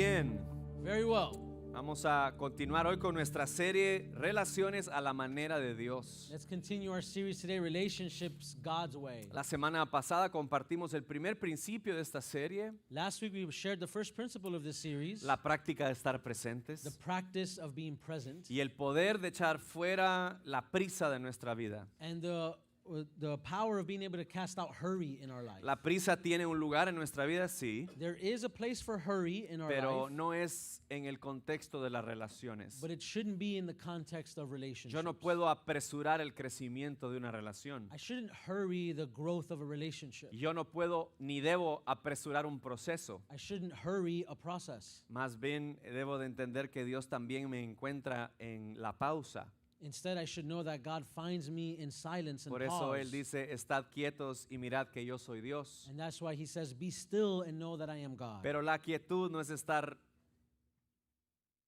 Bien, Very well. vamos a continuar hoy con nuestra serie Relaciones a la manera de Dios. Let's continue our series today, Relationships God's Way. La semana pasada compartimos el primer principio de esta serie, Last week we shared the first principle of this series, la práctica de estar the presentes practice of being present, y el poder de echar fuera la prisa de nuestra vida. and the power of being able to cast out hurry in our life. La prisa tiene un lugar en nuestra vida, sí, There is a place for hurry in our pero life, no es en el contexto de las relaciones. but it shouldn't be in the context of relationships. Yo no puedo apresurar el crecimiento de una relación. I shouldn't hurry the growth of a relationship. Yo no puedo ni debo apresurar un proceso. I shouldn't hurry a process. Más bien debo de entender que Dios también me encuentra en la pausa. Instead, I should know that God finds me in silence and Por eso pause. Él dice, estad quietos y mirad que yo soy Dios. And that's why he says, be still and know that I am God. Pero la quietud no es estar,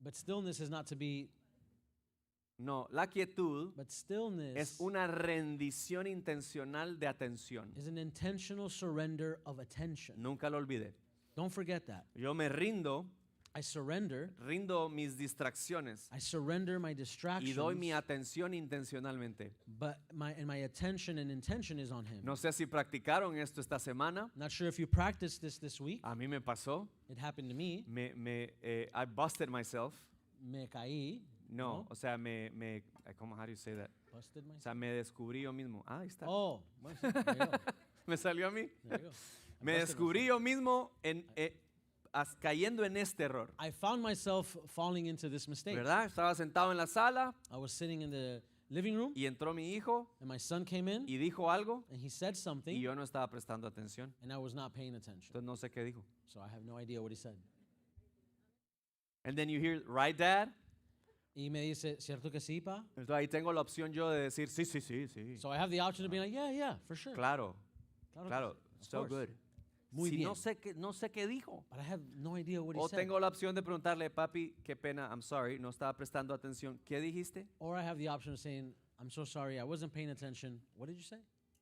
But stillness is not to be, no, la quietud but stillness es una rendición intencional de atención. is an intentional surrender of attention. Nunca lo olvide. Don't forget that. Yo me rindo mis distracciones I surrender my y distractions, doy mi atención intencionalmente. but my attention and intention is on him. No sé si practicaron esto esta semana. Not sure if you practiced this week. A mí me pasó. It happened to me. I busted myself. Me caí. No, o sea, ¿cómo, how do you say that? Busted O myself. sea, me descubrí yo mismo. Ah, ahí está. Oh, well, there you go. Me salió a mí. There you go. I Me busted descubrí yo mismo cayendo en este error. I found myself falling into this mistake. ¿Verdad? Estaba sentado en la sala I was sitting in the living room, y entró mi hijo and my son came in, y dijo algo and he said y something, yo no estaba prestando atención. and I was not paying attention. Entonces no sé qué dijo. So I have no idea what he said. And then you hear, right, Dad? Y me dice, ¿cierto que sí, pa? Entonces ahí tengo la opción yo de decir, sí, sí, sí, sí. So I have the option to be like, yeah, for sure. Claro, Claro que claro. sí, of So course. good. Muy Si bien. no sé qué dijo. But I have no idea what he O said. tengo la opción de preguntarle, papi, qué pena, I'm sorry, no estaba prestando atención. ¿Qué dijiste? Or I have the option of saying, I'm so sorry, I wasn't paying attention. What did you say?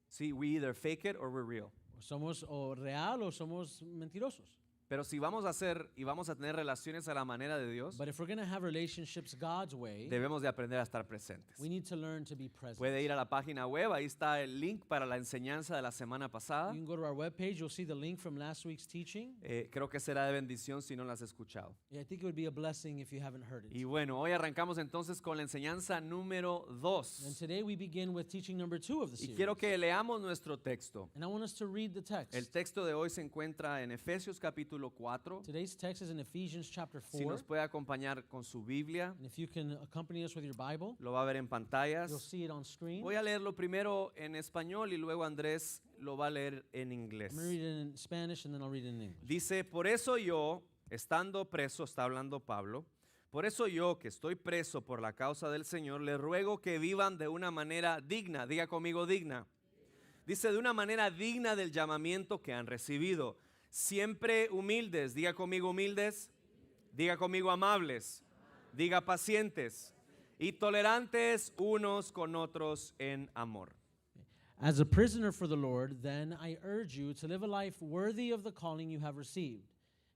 Sí, we either fake it or we're real. Somos o real o somos mentirosos. Pero si vamos a hacer y vamos a tener relaciones a la manera de Dios, But if we're going to have relationships God's way, debemos de aprender a estar presentes. we need to learn to be present. Puede ir a la página web, ahí está el link para la enseñanza de la semana pasada. You can go to our webpage, you'll see the link from last week's teaching. Creo que será de bendición si no la has escuchado. Yeah, I think it would be a blessing if you haven't heard it. Y bueno, hoy arrancamos entonces con la enseñanza número And 2. today we begin with teaching number 2 of the Y series. quiero que leamos nuestro texto. And I want us to read the text. El texto de hoy se encuentra en Efesios capítulo 4. Today's text is in Ephesians chapter 4. Si nos puede acompañar con su Biblia, And if you can accompany us with your Bible, lo va a ver en you'll pantallas. see it on screen. Voy a leerlo primero en español y luego Andrés lo va a leer en inglés. I'm going to read it in Spanish and then I'll read it in English. Dice, por eso yo, estando preso, está hablando Pablo, por eso yo que estoy preso por la causa del Señor, les ruego que vivan de una manera digna, diga conmigo digna. Dice, de una manera digna del llamamiento que han recibido, siempre humildes, diga conmigo humildes, diga conmigo amables, diga pacientes y tolerantes unos con otros en amor. As a prisoner for the Lord, then I urge you to live a life worthy of the calling you have received.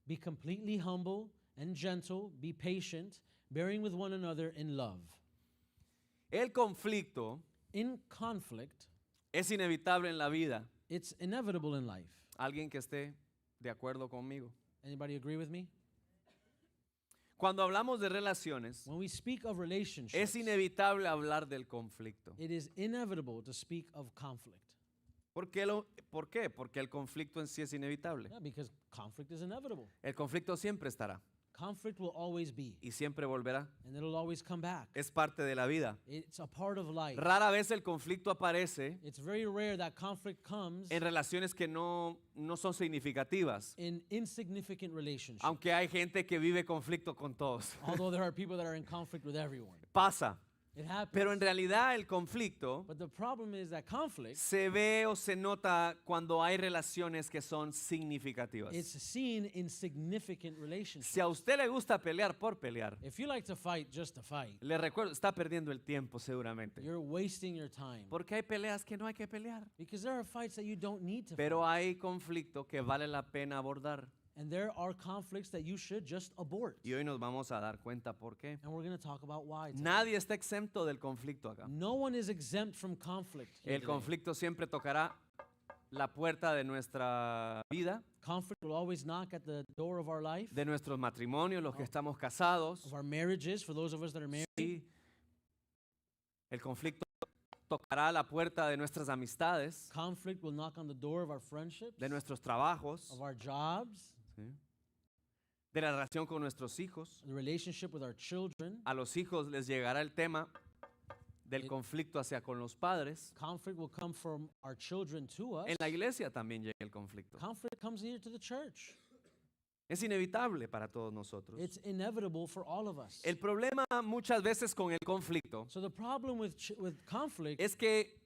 Be completely humble and gentle, be patient, bearing with one another in love. El conflicto In conflict, es inevitable en la vida. it's inevitable in life. ¿Alguien que esté de acuerdo conmigo? Anybody agree with me? Cuando hablamos de relaciones, When we speak of es relationships, inevitable hablar del conflicto. it is inevitable to speak of conflict. ¿Por qué? Porque el conflicto en sí es inevitable. Yeah, because conflict is inevitable. El conflicto siempre estará Conflict will always be, y siempre volverá. and it'll always come back. Es parte de la vida. It's a part of life. Rara vez el conflicto aparece It's very rare that conflict comes en relaciones que no son significativas. in insignificant relationships. Aunque hay gente que vive conflicto con todos. Although there are people that are in conflict with everyone. Pasa. It happens. Pero en realidad el conflicto But the problem is that conflict, se ve o se nota cuando hay relaciones que son significativas. it's seen in significant relationships. Si a usted le gusta pelear por pelear, If you like to fight just to fight, le recuerdo, está perdiendo el tiempo seguramente. you're wasting your time. Porque hay peleas que no hay que pelear. Because there are fights that you don't need to Pero fight. hay conflicto que vale la pena abordar. And there are conflicts that you should just abort. Y hoy nos vamos a dar cuenta por qué. And we're going to talk about why today. Nadie está exento del conflicto acá. No one is exempt from conflict here El today. conflicto siempre tocará la puerta de nuestra vida, Conflict will always knock at the door of our life, de nuestros matrimonios, los que estamos casados. of our marriages, for those of us that are married. Sí. El conflicto tocará la puerta de nuestras amistades, Conflict will knock on the door of our friendships, de nuestros trabajos, of our jobs, ¿sí? De la relación con nuestros hijos. the relationship with our children. A los hijos les llegará el tema del conflicto hacia con los padres. Conflict will come from our children to us. En la iglesia también llega el conflicto. Conflict comes here to the church. Es inevitable para todos nosotros. It's inevitable for all of us. El problema muchas veces con el conflicto So the problem with conflict es que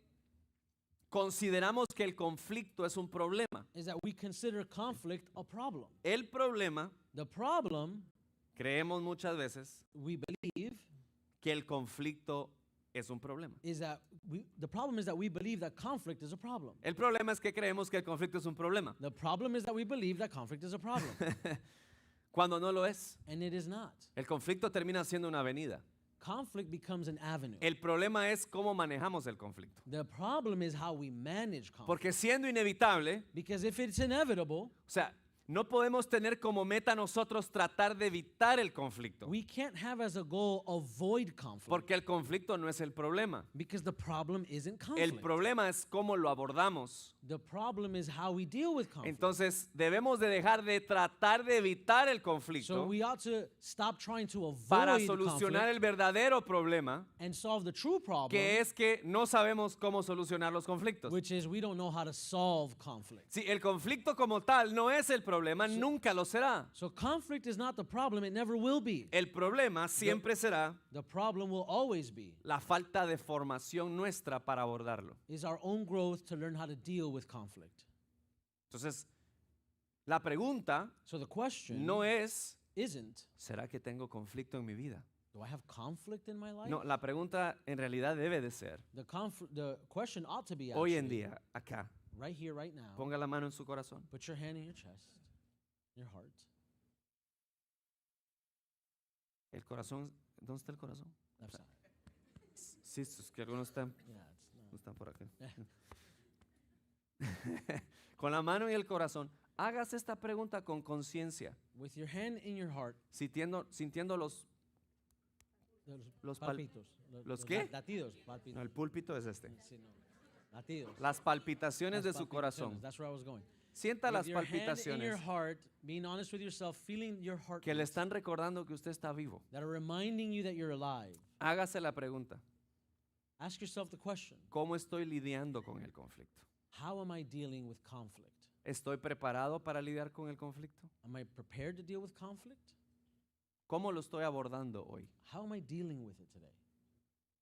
consideramos que el conflicto es un problema. is that we consider conflict a problem. El problema, The problem, creemos muchas veces we believe, que el conflicto es un problema. is that the problem is that we believe that conflict is a problem. El problema es que creemos que el conflicto es un problema, The problem is that we believe that conflict is a problem, cuando no lo es. and it is not. El conflicto termina siendo una avenida. Conflict becomes an avenue. El problema es cómo manejamos el conflicto. The problem is how we manage conflict. Porque siendo inevitable, Because if it's inevitable, o sea, no podemos tener como meta nosotros tratar de evitar el conflicto. we can't have as a goal avoid conflict. Porque el conflicto no es el problema. Because the problem isn't El conflict. problema es cómo lo abordamos. The problem is how we deal with conflict. Entonces debemos de dejar de tratar de evitar el So conflicto we ought to stop trying to avoid para solucionar conflict el verdadero problema, and solve the true problem, que es que no sabemos cómo solucionar los conflictos. which is we don't know how to solve conflict. Si el conflicto como tal no es el problema, nunca lo será. So conflict is not the problem, it never will be. El problema siempre será The problem will always be la falta de formación nuestra para abordarlo. is our own growth to learn how to deal with conflict. Entonces, la pregunta So the question no es, isn't, ¿será que tengo conflicto en mi vida? do I have conflict in my life? No, la pregunta en realidad debe de ser, The question ought to be hoy en actually, día, acá, right here, right now, ponga la mano en su corazón. put your hand in your chest, your heart. El corazón, ¿dónde está el corazón? Left side. Sí, es que algunos están, Yeah, it's not. no están por acá. Con la mano y el corazón, hagas esta pregunta con conciencia, With your hand in your heart, sintiendo los Los pal- palpitos. ¿los qué? Latidos. Palpitos. no, el púlpito es este. Sí, no. Latidos. Las palpitaciones de Las su corazón. palpitaciones. That's where I was going. Sienta las With your hand in your palpitaciones heart, being honest with yourself, feeling your heart que le están recordando que usted está vivo. that are reminding you that you're alive. Hágase la pregunta, Ask yourself the question, ¿cómo estoy lidiando con el conflicto? how am I dealing with conflict? ¿Estoy preparado para lidiar con el conflicto? Am I prepared to deal with conflict? ¿Cómo lo estoy abordando hoy? How am I dealing with it today?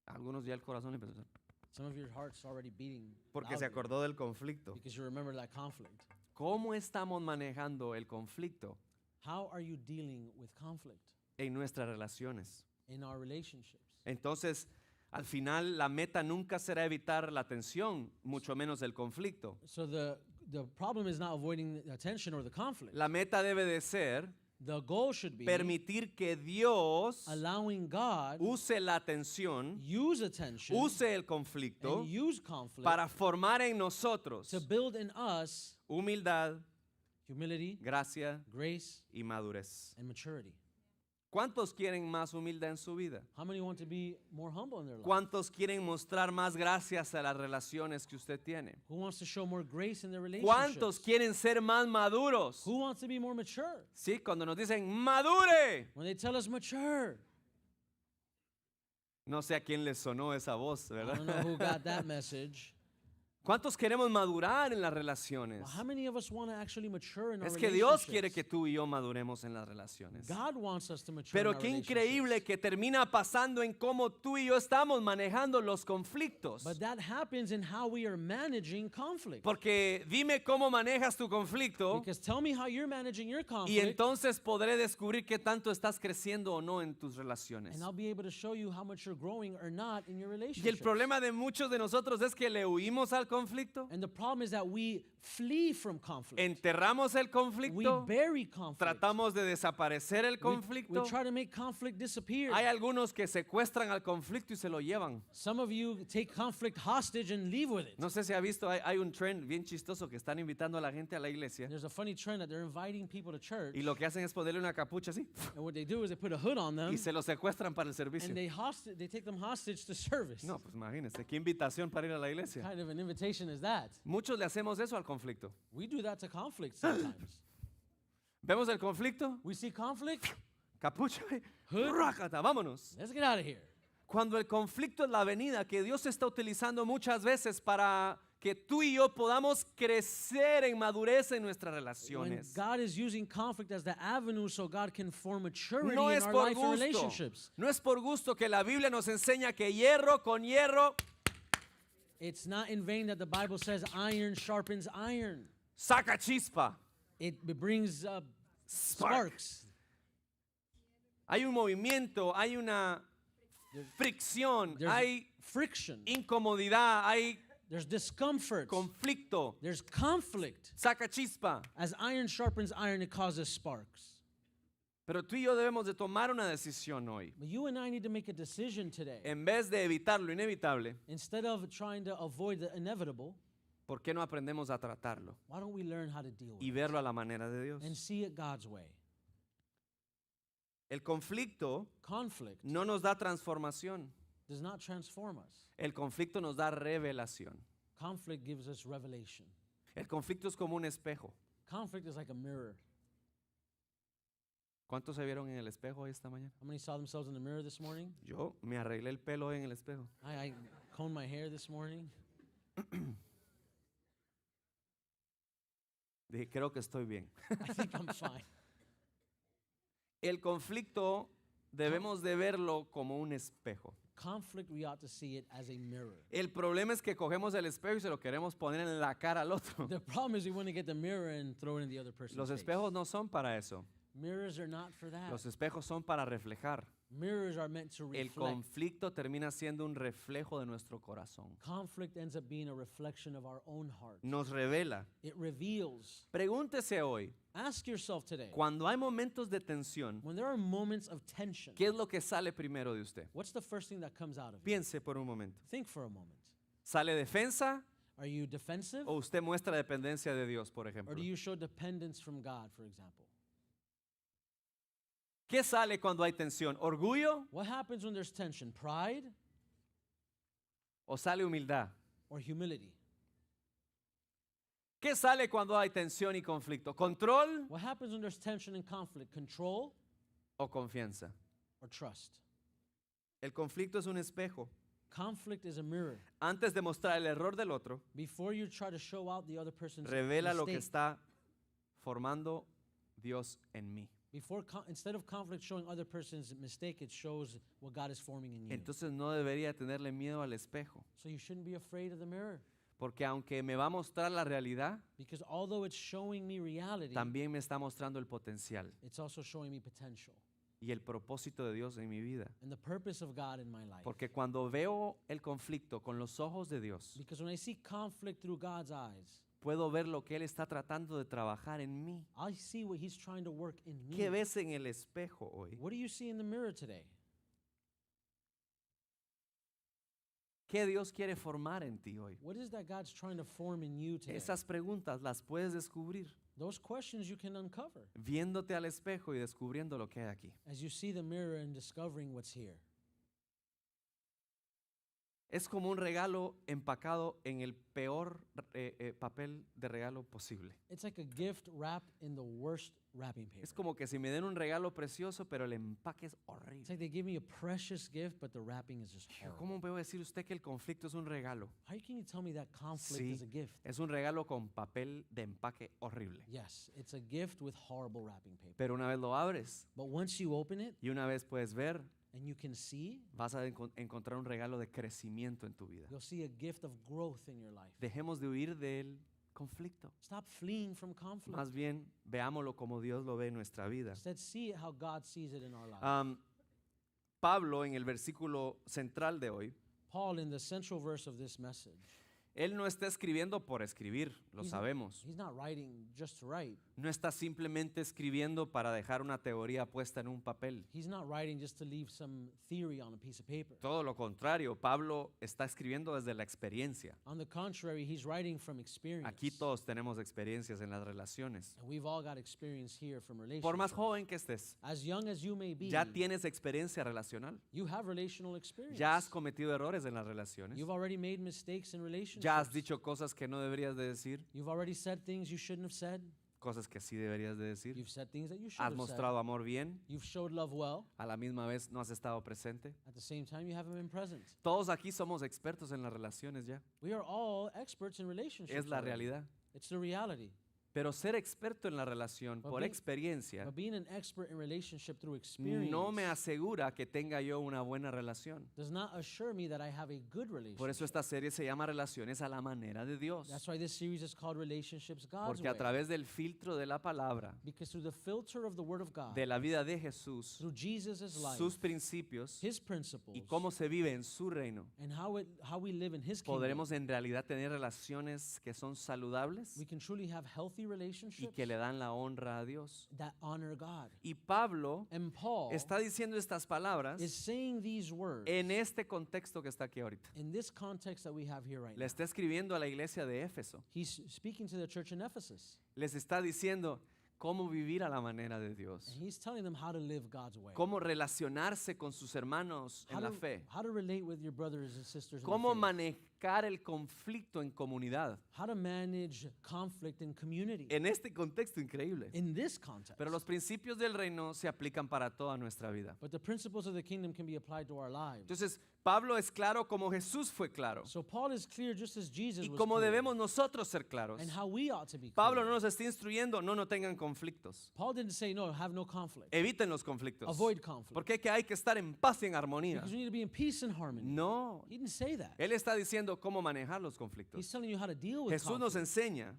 Algunos ya el corazón empezó a- Some of your heart's already beating porque se loudly acordó del conflicto. because you remember that conflict. ¿Cómo estamos manejando el conflicto How are you dealing with conflict en nuestras relaciones? in our relationships? Entonces, al final, la meta nunca será evitar la tensión, mucho menos el conflicto. So the problem is not avoiding the tension or the conflict. La meta debe de ser The goal should be permitir que Dios allowing God use la tensión, use attention use el conflicto and use conflict para formar en nosotros to build in us humildad, humility, gracia grace, y madurez. and maturity. ¿Cuántos quieren más humildad en su vida? How many want to be more humble in their life? ¿Cuántos quieren mostrar más gracias a las relaciones que usted tiene? Who wants to show more grace in their relationships? ¿Cuántos quieren ser más maduros? Who wants to be more mature? Sí, cuando nos dicen madure. When they tell us mature, No sé a quién le sonó esa voz, I ¿verdad? don't know who got that message. ¿Cuántos queremos madurar en las relaciones? Well, how many of us want to actually mature in our Es que Dios quiere relationships? que tú y yo maduremos en las relaciones. God wants us to mature Pero in our qué relationships. increíble que termina pasando en cómo tú y yo estamos manejando los conflictos. But that happens in how we are managing conflict. Porque dime cómo manejas tu conflicto Because tell me how you're managing your y conflict, entonces podré descubrir qué tanto estás creciendo o no en tus relaciones. and I'll be able to show you how much you're growing or not in your Y el relationship. problema de muchos de nosotros es que le huimos al conflicto, And the problem is that we flee from conflict. enterramos el We conflicto, bury conflict. tratamos de desaparecer el We conflicto. try to make conflict disappear. Hay algunos que secuestran al conflicto y se lo llevan. Some of you take conflict hostage and leave with it. No sé si ha visto, hay un trend bien chistoso que están invitando a la gente a la iglesia There's a funny trend that they're inviting people to church, y lo que hacen es ponerle una capucha así and what they do is they put a hood on them, y se lo secuestran para el servicio. and they take them hostage to service. No, pues imagínense, qué invitación para ir a la iglesia. What kind of an invitation is that? Muchos le hacemos eso al conflicto. We do that to conflict sometimes. ¿Vemos el conflicto? We see conflict, Capucha, Hood. rácata, vámonos. let's get out of here. Cuando el conflicto es la venida que Dios está utilizando muchas veces para que tú y yo podamos crecer en madurez en nuestras When relaciones. God is using conflict as the avenue so God can form maturity No in es our por life and gusto. relationships. No es por gusto que la Biblia nos enseña que hierro con hierro It's not in vain that the Bible says iron sharpens iron. saca chispa. It brings Spark. sparks. Hay un movimiento, hay una fricción, There's hay friction. incomodidad, hay There's discomfort. conflicto. There's conflict. Saca chispa. As iron sharpens iron, it causes sparks. Pero tú y yo debemos de tomar una decisión hoy. But you and I need to make a decision today. En vez de evitar lo inevitable, Instead of trying to avoid the inevitable, ¿por qué no aprendemos a tratarlo why don't we learn how to deal with y it verlo a la manera de Dios? and see it God's way? El conflicto Conflict no nos da transformación. does not transform us. El conflicto nos da revelación. Conflict gives us revelation. El conflicto es como un espejo. Conflict is like a mirror. ¿Cuántos se vieron en el espejo hoy esta mañana? How many saw themselves in the mirror this morning? Yo me arreglé el pelo hoy en el espejo. I combed my hair this morning. Dije, creo que estoy bien. I think I'm fine. El conflicto debemos de verlo como un espejo. Conflict, we ought to see it as a mirror. El problema es que cogemos el espejo y se lo queremos poner en la cara al otro. The problem is we want to get the mirror and throw it in the other person's Los face. espejos no son para eso. Mirrors are not for that. Los espejos son para reflejar. Mirrors are meant to El reflect. conflicto termina siendo un reflejo de nuestro corazón. Conflict ends up being a reflection of our own heart. Nos revela. It reveals. Pregúntese hoy, Ask yourself today, cuando hay momentos de tensión, when there are moments of tension, ¿qué es lo que sale primero de usted? what's the first thing that comes out of you? Piense por un momento. Think for a moment. ¿Sale defensa Are you defensive? o usted muestra dependencia de Dios, por Or ejemplo? do you show dependence from God, for example? ¿Qué sale cuando hay tensión? ¿Orgullo What happens when there's tension? Pride o sale humildad? or humility? ¿Qué sale cuando hay tensión y conflicto? ¿Control What happens when there's tension and conflict? Control o confianza? or trust? El conflicto es un espejo. Conflict is a mirror. Antes de mostrar el error del otro, Before you try to show out the other person's revela lo que mistake, está formando Dios en mí. instead of conflict showing other person's mistake, it shows what God is forming in you. Entonces no debería tenerle miedo al espejo, So you shouldn't be afraid of the mirror. porque aunque me va a mostrar la realidad, Because although it's showing me reality, también me está mostrando el potencial it's also showing me potential y el propósito de Dios en mi vida. and the purpose of God in my life. Porque cuando veo el conflicto con los ojos de Dios, Because when I see conflict through God's eyes, puedo ver lo que Él está tratando de trabajar en mí. I see what He's trying to work in me. ¿Qué ves en el espejo hoy? What do you see in the mirror today? ¿Qué Dios quiere formar en ti hoy? What is that God's trying to form in you today? Esas preguntas las puedes descubrir Those questions you can uncover viéndote al espejo y descubriendo lo que hay aquí. as you see the mirror and discovering what's here. Es como un regalo empacado en el peor papel de regalo posible. It's like a gift wrapped in the worst wrapping paper. Es como que si me den un regalo precioso, pero el empaque es It's horrible. like they give me a precious gift, but the wrapping is just horrible. ¿Cómo puede decir usted que el conflicto es un regalo? How can you tell me that conflict Sí, is a gift? es un regalo con papel de empaque horrible. Yes, it's a gift with horrible wrapping paper. Pero una vez lo abres But once you open it y una vez puedes ver, and you can see, vas a encontrar un regalo de crecimiento en tu vida. you'll see a gift of growth in your life. Dejemos de huir del conflicto. Stop fleeing from conflict. Más bien, veámoslo como Dios lo ve en nuestra vida. Instead, see it how God sees it in our life. Pablo, en el versículo central de hoy, Paul, in the central verse of this message, Él no está escribiendo por escribir, lo He's- sabemos. He's not writing just to write. No está simplemente escribiendo para dejar una teoría puesta en un papel. He's not writing just to leave some theory on a piece of paper. Todo lo contrario, Pablo está escribiendo desde la experiencia. On the contrary, he's writing from experience. Aquí todos tenemos experiencias en las relaciones. And we've all got experience here from Por más relationships. joven que estés, As young as you may be, ya tienes experiencia relacional. you have relational experience. Ya has cometido errores en las relaciones. You've already made mistakes in relationships. Ya has dicho cosas que no deberías de decir, You've already said things you shouldn't have said. cosas que sí deberías de decir. You've said things that you should Has have mostrado amor bien, said. You've showed love well. a la misma vez no has estado presente. At the same time, you haven't been present. Todos aquí somos expertos en las relaciones ya. We are all experts in relationships. Es la already. realidad. It's the reality. Pero ser experto en la relación But por being- experiencia But being an expert in relationship through experience no me asegura que tenga yo una buena relación. does not assure me that I have a good relationship. Por eso esta serie se llama Relaciones a la manera de Dios. That's why this series is called Relationships God's Porque a Way. través del filtro de la palabra, Because through the filter of the Word of God, de la vida de Jesús, through Jesus' life, sus principios His principles, y cómo se vive en su reino, and how we live in His kingdom, podremos en realidad tener relaciones que son saludables we can truly have healthy y relationships que le dan la honra a Dios. that honor God. Y Pablo And Paul está diciendo estas palabras is saying these words en este contexto que está aquí ahorita. in this context that we have here right Le now. está escribiendo a la iglesia de Éfeso. He's speaking to the church in Ephesus, Les está diciendo cómo vivir a la manera de Dios. and he's telling them how to live God's way, Cómo relacionarse con sus hermanos en la fe. how to relate with your brothers and sisters in the Cómo faith, manejar el conflicto en comunidad. how to manage conflict in community. En este contexto increíble. In this context. Pero los principios del reino se aplican para toda nuestra vida. But the principles of the kingdom can be applied to our lives. Entonces, Pablo es claro como Jesús fue claro. So Paul is clear just as Jesus Y was como clear, debemos nosotros ser claros. and how we ought to be Pablo clear. no nos está instruyendo, no tengan conflictos. Paul didn't say, no, have no conflict. Eviten los conflictos. Avoid conflict. Porque que hay que estar en paz y en armonía. Because we need to be in peace and harmony. No. He didn't say that. Él está diciendo cómo manejar los He's conflictos. telling you how to deal with Jesús nos conflict. enseña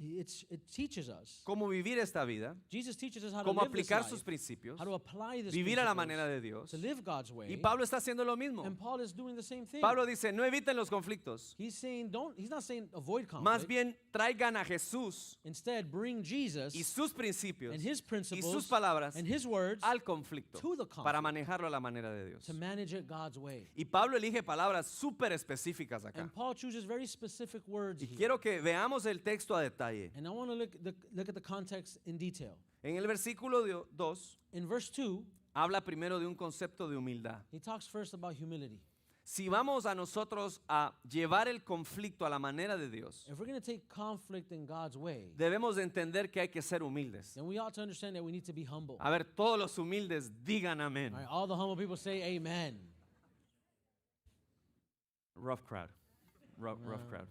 It teaches us. cómo vivir esta vida, Jesus teaches us how to cómo live this aplicar life, sus principios, how to apply this vivir a la principles manera de Dios. to live God's way. Y Pablo está haciendo lo mismo. And Paul is doing the same thing. Pablo dice, no eviten los conflictos. He's saying he's not saying avoid conflict. Más bien traigan a Jesús Instead, bring Jesus y sus principios and his y principles sus palabras and his words al conflicto to the conflict. para manejarlo a la manera de Dios. to manage it God's way. Y Pablo elige palabras súper específicas acá. And Paul chooses very specific words Y here. quiero que veamos el texto a detalle. And I want to look at the context in detail. En el versículo 2 In verse 2, habla primero de un concepto de humildad. he talks first about humility. Si vamos a nosotros a llevar el conflicto a la manera de Dios, If we're going to take conflict in God's way, debemos de entender que hay que ser humildes. then we ought to understand that we need to be humble. A ver, todos los humildes digan amén. All right, all the humble people say amen. Rough crowd. Rough crowd.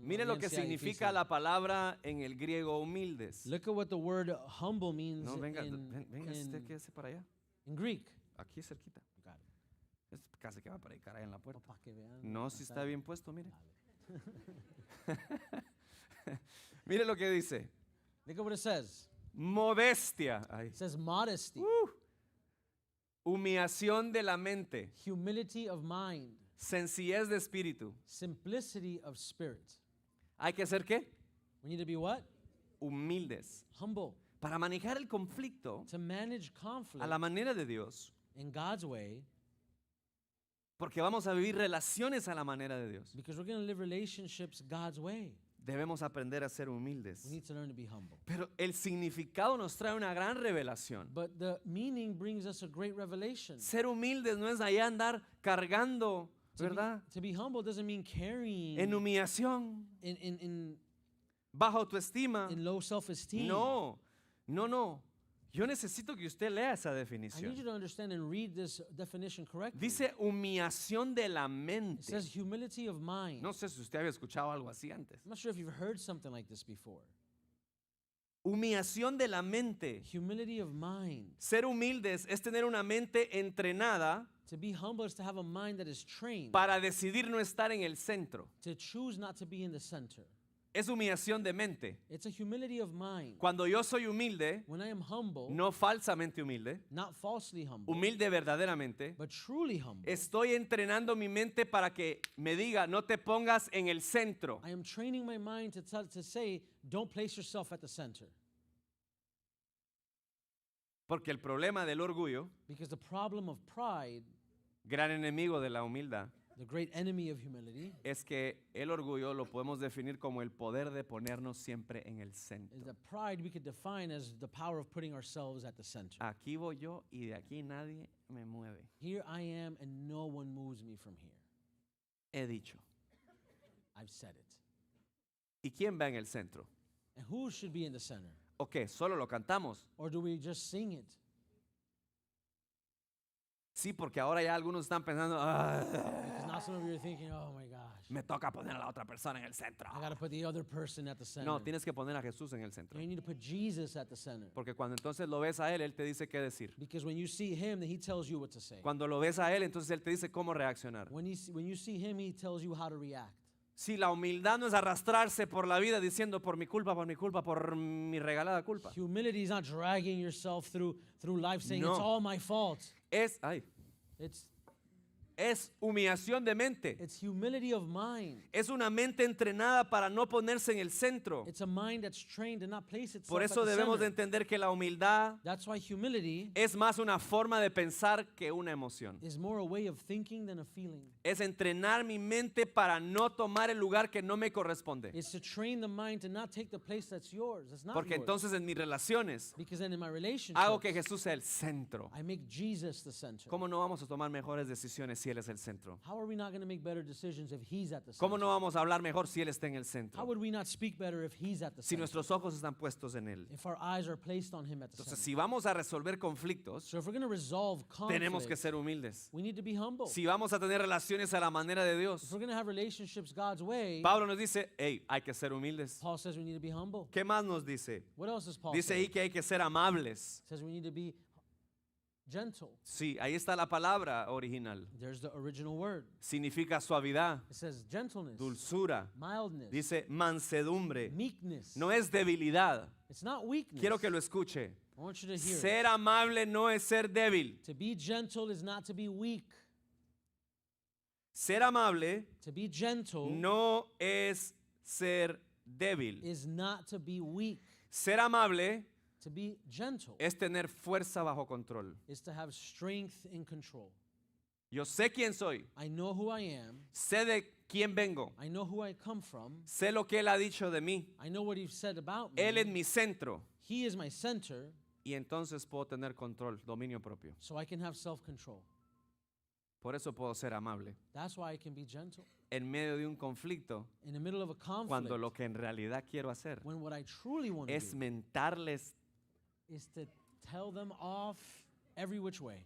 Mire lo que Bien, sí, significa difícil. la palabra en el griego humildes. Look at what the word humble means No, venga, in, venga, usted in, quédese para allá. in Greek. Aquí cerquita. You got it. Es casi que va a predicar ahí en la puerta. Pa' que vean. No, si está bien puesto, mire. Mire lo que dice. Look at what it says. Modestia. Ay. It says modesty, Humillación de la mente. humility of mind, Sencillez de espíritu. simplicity of spirit. ¿Hay que ser qué? We need to be what? Humildes. Humble. Para manejar el conflicto To manage conflict a la manera de Dios. in God's way, Porque vamos a vivir relaciones a la manera de Dios. because we're going to live relationships God's way. Debemos aprender a ser We humildes. need to learn to be humble. Pero el significado nos trae una gran revelación. But the meaning brings us a great revelation. Ser humildes no es allá andar cargando, To be- ¿verdad? To be humble doesn't mean carrying En humillación, in bajo autoestima. low self-esteem. No, no. Yo necesito que usted lea esa I need you definición. to understand and read this definition correctly. Dice humillación de la It mente. says humility of mind. No sé si usted había escuchado algo así antes. I'm not sure if you've heard something like this before. Humillación de la mente. Humility of mind. Ser humildes es tener una mente entrenada To be humble is to have a mind that is trained para decidir no estar en el centro. to choose not to be in the center. Es humillación de mente. It's a humility of mind. Cuando yo soy humilde, When I am humble, no falsamente humilde, not falsely humble, humilde verdaderamente, but truly humble, estoy entrenando mi mente para que me diga, no te pongas en el centro. I am training my mind to say, don't place yourself at the center. Porque el problema del orgullo, Because the problem of pride, gran enemigo de la humildad, the great enemy of humility, es que el orgullo lo podemos definir como el poder de ponernos siempre en el is centro. that pride we could define as the power of putting ourselves at the center. Aquí voy yo y de aquí nadie me mueve. Here I am and no one moves me from here. He dicho. I've said it. ¿Y quién va en el centro? And who should be in the center? Ok, solo lo cantamos. Or do we just sing it? Sí, porque ahora ya algunos están pensando, "Ah, Because now some of you are thinking, oh my gosh, me toca poner a la otra persona en el centro." I got to put the other person at the center. No, tienes que poner a Jesús en el centro. You need to put Jesus at the center. Porque cuando entonces lo ves a él te dice qué decir. Because when you see him, then he tells you what to say. Cuando lo ves a él, entonces él te dice cómo reaccionar. When you see him, he tells you how to react. Si la humildad no es arrastrarse por la vida diciendo por mi culpa, por mi regalada culpa. Humility is not dragging yourself through life saying No. it's all my fault. Es humillación de mente. It's humility of mind. Es una mente entrenada para no ponerse en el centro. It's a mind that's trained to not place itself Por at eso the debemos de center. entender que la humildad That's why humility es más una forma de pensar que una emoción. is more a way of thinking than a feeling. Es entrenar mi mente para no tomar el lugar que no me corresponde. It's to train the mind to not take the place that's yours. That's not Porque yours. entonces en mis relaciones Because then in my relationship, hago que Jesús sea el centro. I make Jesus the center. ¿Cómo no vamos a tomar mejores decisiones si Él es el centro? How are we not going to make better decisions if he's at the ¿Cómo center? no vamos a hablar mejor si Él está en el How centro? would we not speak better if he's at the Si center? nuestros ojos están puestos en Él. If our eyes are placed on him at the Entonces, center. si vamos a resolver conflictos, So if we're going to resolve tenemos que conflict, ser humildes. we need to be humble. Si vamos a tener relaciones a la manera de If Dios, we're going to have relationships God's way, Pablo nos dice, hey, hay que ser humildes. Paul says we need to be humble. ¿Qué más nos dice? What else does Paul Dice say? ahí que hay que ser amables. He says we need to be gentle. Sí, ahí está la palabra original. There's the original word. Significa suavidad, It says gentleness, dulzura. mildness, Dice mansedumbre. meekness. No es debilidad. It's not weakness. Quiero que lo escuche. I want you to hear it. Ser amable no es ser débil. To be gentle is not to be weak. Ser amable To be gentle no es ser débil. is not to be weak. Ser amable To be gentle es tener fuerza bajo control. is to have strength in control. Yo sé quién soy, I know who I am. sé de quién vengo, I know who I come from. sé lo que Él ha dicho de mí. I know what he said about me. Él es mi centro He is my center, y entonces puedo tener control, dominio propio. so I can have self-control. Por eso puedo ser amable. That's why I can be gentle. En medio de un conflicto, In the middle of a conflict, cuando lo que en realidad quiero hacer when what I truly want to es do mentarles is to tell them off every which way.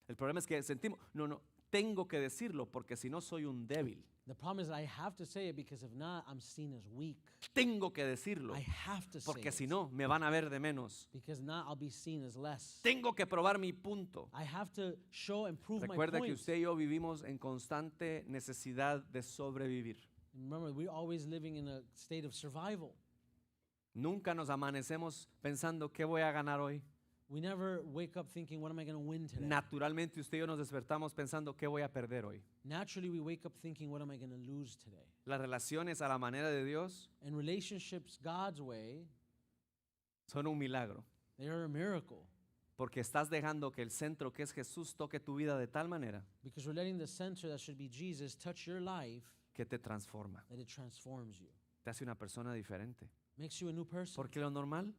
El problema es que sentimos, no, tengo que decirlo porque si no soy un débil. The problem is that I have to say it because if not, I'm seen as weak. Tengo que decirlo I have to say porque it si no me van a ver de menos. because not I'll be seen as less. Tengo que probar mi punto. I have to show and prove my Recuerda que point. usted y yo vivimos en constante necesidad de sobrevivir. Remember, we're always living in a state of survival. Nunca nos amanecemos pensando qué voy a ganar hoy. We never wake up thinking, what am I going to win today? Naturalmente usted y yo nos despertamos pensando qué voy a perder hoy. Naturally, we wake up thinking, what am I going to lose today? Las relaciones a la manera de Dios And relationships God's way, son un milagro. they are a miracle Porque estás dejando que el centro que es Jesús toque tu vida de tal manera because we're letting the center that should be Jesus touch your life que te transforma. that it transforms you. Te hace una persona diferente. Makes you a new person. Porque lo normal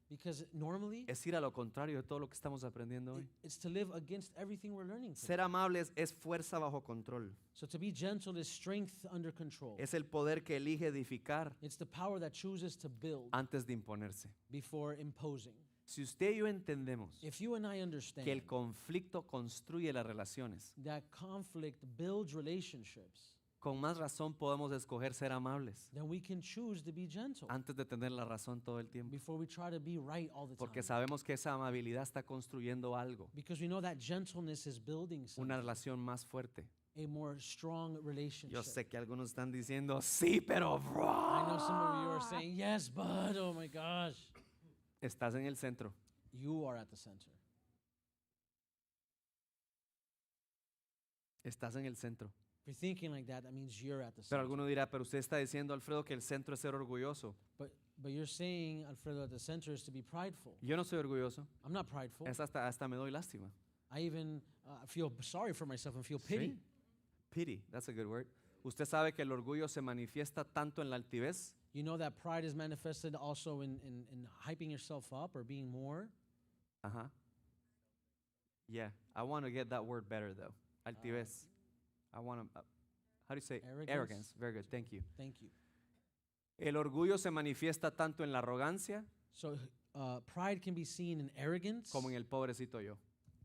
Because normally, es ir a lo contrario de todo lo que estamos aprendiendo hoy. it's to live against everything we're learning today. Ser amables es fuerza bajo control. So to be gentle is strength under control. Es el poder que elige edificar It's the power that chooses to build antes de imponerse. before imposing. Si usted y yo entendemos If you and I que understand el conflicto construye las relaciones, that conflict builds relationships, con más razón podemos escoger ser amables then we can choose to be gentle antes de tener la razón todo el tiempo. before we try to be right all the Porque time. sabemos que esa amabilidad está construyendo algo, Because we know that gentleness is building una something, relación más fuerte. a more strong Yo relationship. sé que algunos están diciendo, sí, pero I know some of you are saying, yes, but oh my gosh. estás en el centro. You are at the center. Estás en el centro. If you're thinking like that, that means you're at the Pero center. alguno dirá, pero usted está diciendo, Alfredo, que el centro es ser orgulloso. But you're saying, Alfredo, at the center is to be prideful. Yo no soy orgulloso. I'm not prideful. Es hasta me doy lástima. I even feel sorry for myself and feel pity. Sí. Pity, that's a good word. Usted sabe que el orgullo se manifiesta tanto en la altivez You know that pride is manifested also in hyping yourself up or being more. Ajá. Yeah, I want to get that word better though. Altivez. I want to, how do you say? Arrogance. Very good, thank you. Thank you. El orgullo se manifiesta tanto en la arrogancia So pride can be seen in arrogance como en el pobrecito yo.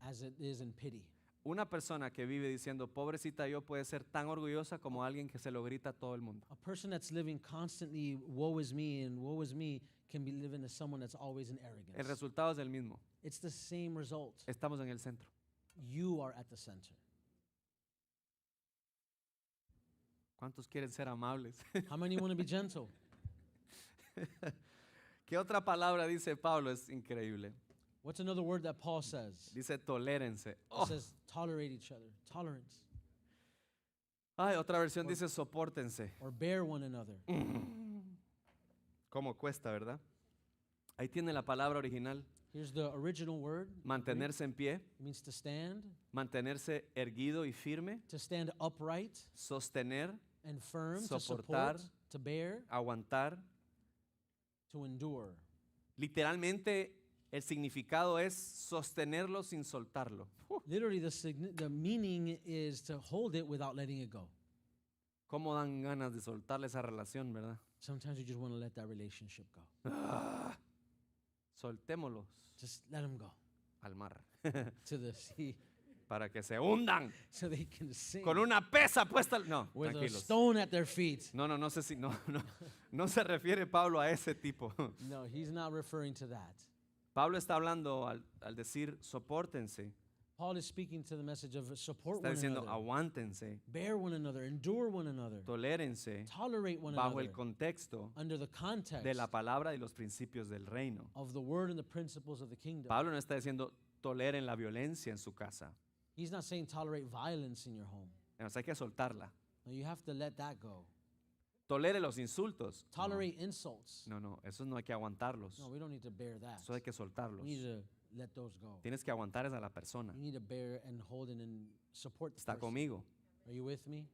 as it is in pity. Una persona que vive diciendo pobrecita yo puede ser tan orgullosa como alguien que se lo grita a todo el mundo. A person that's living constantly, woe is me and woe is me, can be living as someone that's always in arrogance. El resultado es el mismo. It's the same result. Estamos en el centro. You are at the center. ¿Cuántos quieren ser amables? How many want to be gentle? ¿Qué otra palabra dice Pablo? Es increíble. What's another word that Paul says? Dice tolérense. It Oh. says tolerate each other, tolerance, Ay, otra versión dice sopórtense. or bear one another. ¿Cómo cuesta, verdad? Ahí tiene la palabra original. Here's the original word. Greek. Mantenerse en pie, It means to stand, mantenerse erguido y firme, to stand upright sostener, and firm, to Soportar. support, to bear, aguantar. to endure. Literalmente el significado es sostenerlo sin soltarlo. Literally, the meaning is to hold it without letting it go. ¿Cómo dan ganas de soltarle esa relación, verdad? Sometimes you just want to let that relationship go. Ah, soltémoslos Just let them go al mar to the sea para que se hundan so they can sing con una pesa puesta. No, with a tranquilos. stone at their feet. No sé si no se refiere Pablo a ese tipo. No, he's not referring to that. Pablo está hablando al decir sopórtense, Paul is speaking to the message of support está one diciendo another, aguántense, bear one another, endure one another, tolérense tolerate one bajo another el contexto under the context de la palabra y los principios del reino. of the word and the principles of the kingdom. Pablo no está diciendo toleren la violencia en su casa. He's not saying tolerate violence in your home. Entonces hay que soltarla. No, you have to let that go. Tolere los insultos. Tolerate insults. No, esos no hay que aguantarlos. No, we don't need to bear that. Eso hay que soltarlos. We need to let those go. Tienes que aguantar es a la persona. You need to bear and hold and support the Está person. conmigo. Are you with me?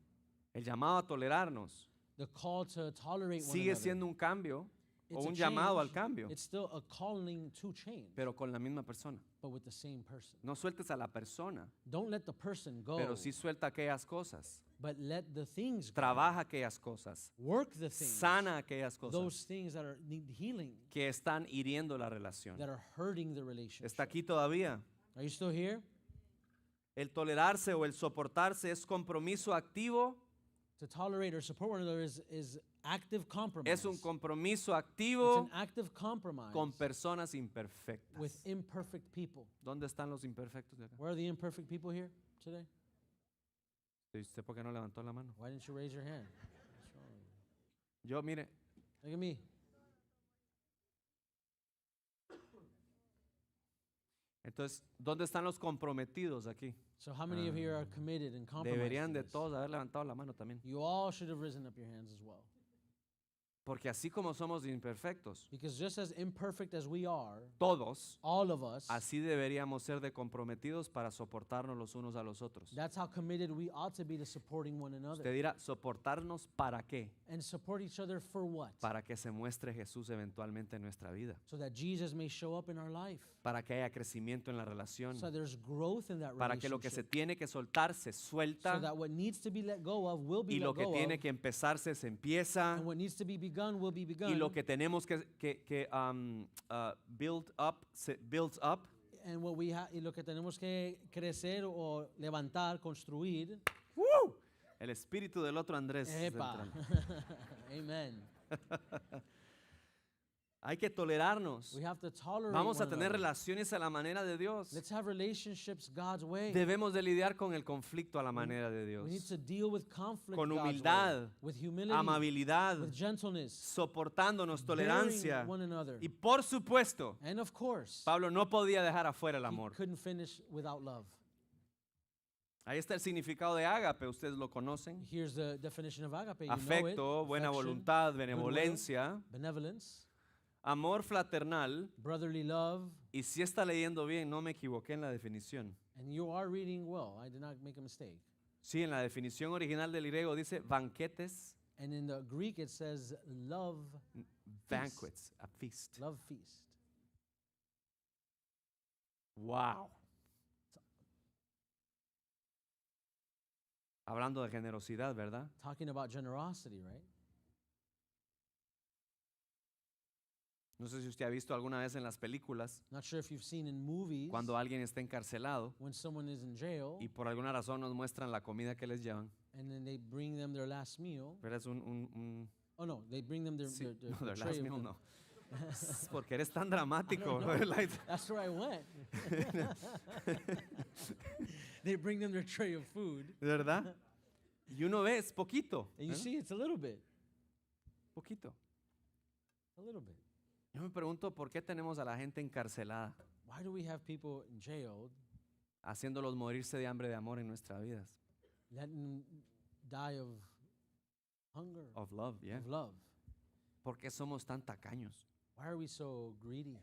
El llamado a tolerarnos The call to tolerate one sigue another. siendo un cambio o It's a un llamado al change. cambio, It's still a calling to change, pero con la misma persona. but with the same person. No sueltes a la persona, Don't let the person go, pero sí suelta aquellas cosas. but let the things go. Trabaja aquellas cosas. Work the things. Sana aquellas cosas Those things that need healing, que están hiriendo la relación. that are hurting the relationship. ¿Está aquí todavía? Are you still here? El tolerarse o el soportarse es compromiso activo. To tolerate or support one another is active compromise. Es un compromiso It's activo an active compromise con personas imperfectas. with imperfect people. ¿Dónde están los imperfectos de acá? Where are the imperfect people here today? ¿Y usted por qué no levantó la mano? Why didn't you raise your hand? What's wrong with you? Yo, mire, Look at me. entonces, ¿dónde están los comprometidos aquí? So how many of you are committed and compromised? Deberían to de this? todos haber levantado la mano también. You all should have risen up your hands as well. Porque así como somos imperfectos, Because just as imperfect as we are, todos, all of us, así deberíamos ser de comprometidos para soportarnos los unos a los otros. that's how committed we ought to be to supporting one another. Usted dirá, ¿soportarnos para qué? And support each other for what? Para que se muestre Jesús eventualmente en nuestra vida. So that Jesus may show up in our life. Para que haya crecimiento en la relación. So there's growth in that Para que lo que se relationship. tiene que soltar se So suelta that what needs to be let go of will be y lo let que go tiene of. que empezarse se empieza And what needs to be begun will be begun. y lo que tenemos que build up se builds up And what y lo que tenemos que crecer o levantar, construir, ¡Woo! El espíritu del otro Andrés. está Epa. entrando. Amen. Hay que tolerarnos. We have to tolerate Vamos a one tener another. relaciones a la manera de Dios. Let's have relationships God's way. Debemos de lidiar con el conflicto a la manera de We need Dios. to deal with conflict Con God's humildad, way, with humility, amabilidad, with gentleness, soportándonos, bearing tolerancia. one another. Y por supuesto, And of course, Pablo no podía dejar afuera el he amor. couldn't finish without love. Ahí está el significado de ágape, ustedes lo conocen. Here's the definition of agape. You know Afecto, it. buena Affection, voluntad, goodwill, benevolencia, benevolence, amor fraternal. brotherly love. Y si está leyendo bien, no me equivoqué en la definición. And you are reading well. I did not make a mistake. Sí, en la definición original del griego dice banquetes, And in the Greek it says love, banquets, a feast. love feast. Wow. Hablando de generosidad, ¿verdad? Talking about generosity, right? No sé si usted ha visto alguna vez en las películas Not sure if you've seen in movies cuando alguien está encarcelado when someone is in jail y por alguna razón nos muestran la comida que les llevan. and then they bring them their last meal. Pero es un Oh no, they bring them their, sí, their no, tray their last of meal food. no. Es porque eres tan dramático. know. Like, That's where I went. They bring them their tray of food. ¿verdad? Y uno ve, es poquito. And you ¿verdad? see, it's a little bit. Poquito. A little bit. Yo me pregunto por qué tenemos a la gente encarcelada, Why do we have people in jail haciéndolos morirse de hambre de amor en nuestras vidas. letting them die of hunger, Of love, yeah. of love? ¿Por qué somos tan tacaños? Why are we so greedy?